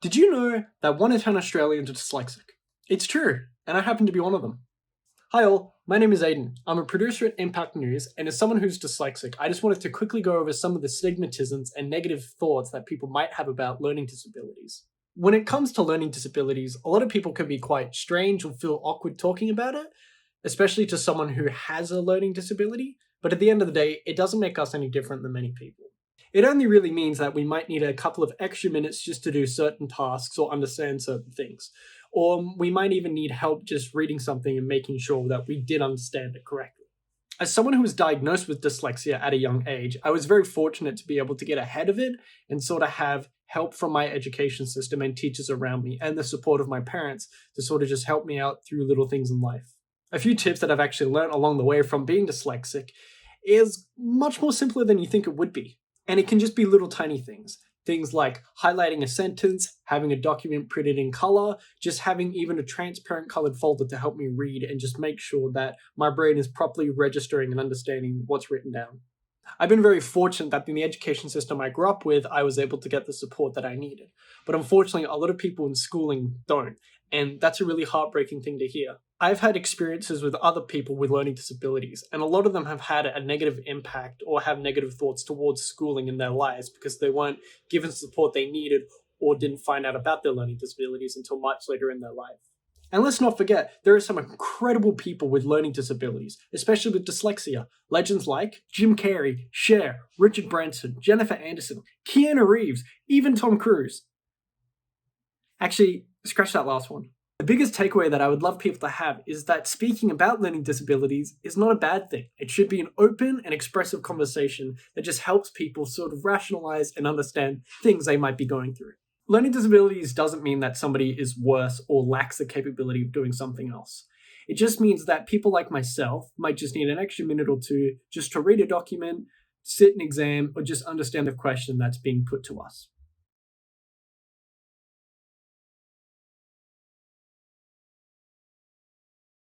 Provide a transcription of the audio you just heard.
Did you know that 1 in 10 Australians are dyslexic? It's true, and I happen to be one of them. Hi all, my name is Aiden. I'm a producer at Impact News, and as someone who's dyslexic, I just wanted to quickly go over some of the stigmatisms and negative thoughts that people might have about learning disabilities. When it comes to learning disabilities, a lot of people can be quite strange or feel awkward talking about it, especially to someone who has a learning disability, but at the end of the day, it doesn't make us any different than many people. It only really means that we might need a couple of extra minutes just to do certain tasks or understand certain things. Or we might even need help just reading something and making sure that we did understand it correctly. As someone who was diagnosed with dyslexia at a young age, I was very fortunate to be able to get ahead of it and sort of have help from my education system and teachers around me and the support of my parents to sort of just help me out through little things in life. A few tips that I've actually learned along the way from being dyslexic is much more simpler than you think it would be. And it can just be little tiny things. Things like highlighting a sentence, having a document printed in color, just having even a transparent colored folder to help me read and just make sure that my brain is properly registering and understanding what's written down. I've been very fortunate that in the education system I grew up with, I was able to get the support that I needed. But unfortunately, a lot of people in schooling don't. And that's a really heartbreaking thing to hear. I've had experiences with other people with learning disabilities, and a lot of them have had a negative impact or have negative thoughts towards schooling in their lives because they weren't given support they needed or didn't find out about their learning disabilities until much later in their life. And let's not forget, there are some incredible people with learning disabilities, especially with dyslexia. Legends like Jim Carrey, Cher, Richard Branson, Jennifer Anderson, Keanu Reeves, even Tom Cruise. Actually, scratch that last one. The biggest takeaway that I would love people to have is that speaking about learning disabilities is not a bad thing. It should be an open and expressive conversation that just helps people sort of rationalize and understand things they might be going through. Learning disabilities doesn't mean that somebody is worse or lacks the capability of doing something else. It just means that people like myself might just need an extra minute or two just to read a document, sit an exam, or just understand the question that's being put to us.